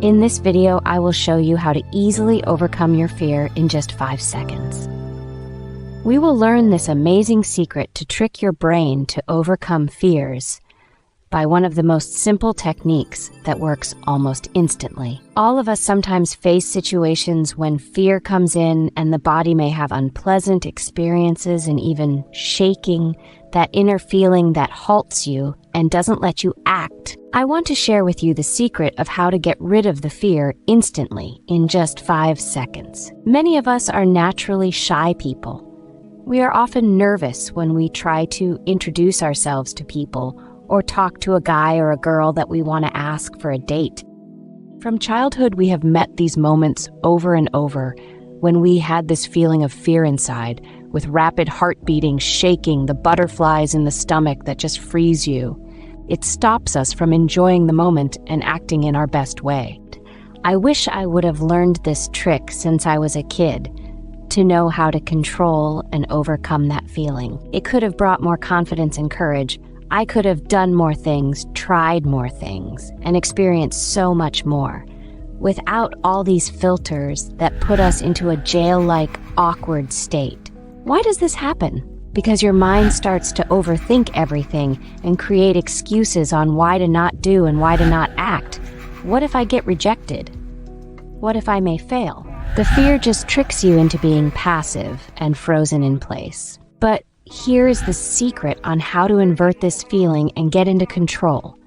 In this video, I will show you how to easily overcome your fear in just 5 seconds. We will learn this amazing secret to trick your brain to overcome fears by one of the most simple techniques that works almost instantly. All of us sometimes face situations when fear comes in and the body may have unpleasant experiences and even shaking, that inner feeling that halts you and doesn't let you act. I want to share with you the secret of how to get rid of the fear instantly in just 5 seconds. Many of us are naturally shy people. We are often nervous when we try to introduce ourselves to people or talk to a guy or a girl that we want to ask for a date. From childhood, we have met these moments over and over when we had this feeling of fear inside, with rapid heart beating, shaking, the butterflies in the stomach that just freeze you. It stops us from enjoying the moment and acting in our best way. I wish I would have learned this trick since I was a kid to know how to control and overcome that feeling. It could have brought more confidence and courage. I could have done more things, tried more things, and experienced so much more without all these filters that put us into a jail-like, awkward state. Why does this happen? Because your mind starts to overthink everything and create excuses on why to not do and why to not act. What if I get rejected? What if I may fail? The fear just tricks you into being passive and frozen in place. But here is the secret on how to invert this feeling and get into control.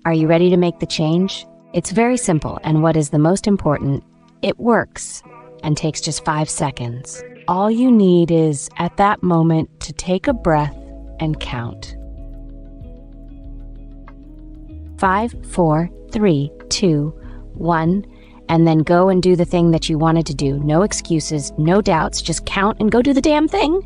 Are you ready to make the change? It's very simple, and what is the most important, it works and takes just 5 seconds. All you need is, at that moment, to take a breath and count. 5, 4, 3, 2, 1, and then go and do the thing that you wanted to do. No excuses, no doubts, just count and go do the damn thing.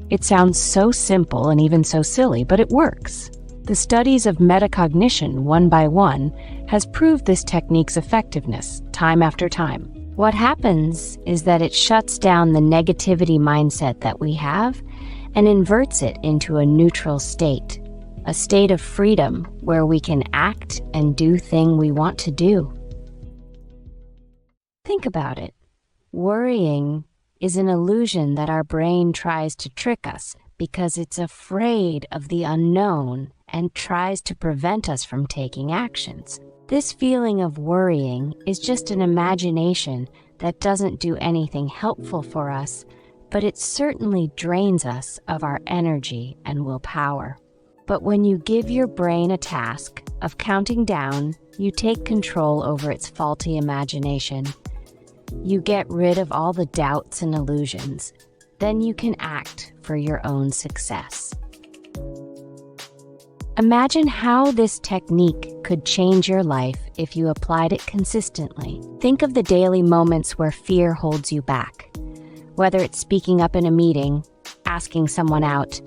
It sounds so simple and even so silly, but it works. The studies of meta-cognition, one by one, has proved this technique's effectiveness time after time. What happens is that it shuts down the negativity mindset that we have and inverts it into a neutral state, a state of freedom where we can act and do things we want to do. Think about it. Worrying is an illusion that our brain tries to trick us because it's afraid of the unknown and tries to prevent us from taking actions. This feeling of worrying is just an imagination that doesn't do anything helpful for us, but it certainly drains us of our energy and willpower. But when you give your brain a task of counting down, you take control over its faulty imagination. You get rid of all the doubts and illusions. Then you can act for your own success. Imagine how this technique could change your life if you applied it consistently. Think of the daily moments where fear holds you back, whether it's speaking up in a meeting, asking someone out,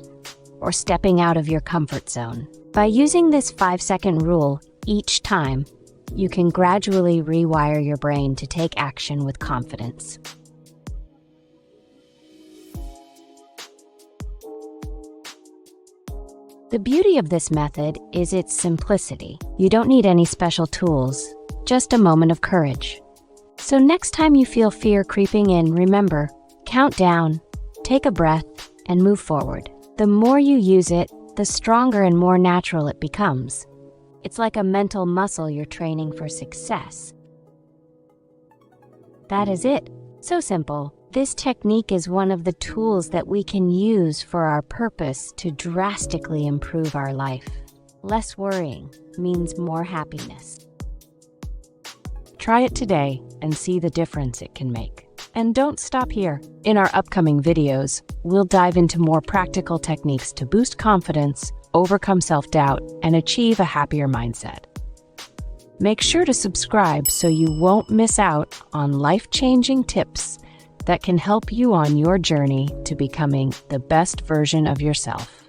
or stepping out of your comfort zone. By using this 5-second rule each time, you can gradually rewire your brain to take action with confidence. The beauty of this method is its simplicity. You don't need any special tools, just a moment of courage. So next time you feel fear creeping in, remember, count down, take a breath, and move forward. The more you use it, the stronger and more natural it becomes. It's like a mental muscle you're training for success. That is it. So simple. This technique is one of the tools that we can use for our purpose to drastically improve our life. Less worrying means more happiness. Try it today and see the difference it can make. And don't stop here. In our upcoming videos, we'll dive into more practical techniques to boost confidence, overcome self-doubt, and achieve a happier mindset. Make sure to subscribe so you won't miss out on life-changing tips that can help you on your journey to becoming the best version of yourself.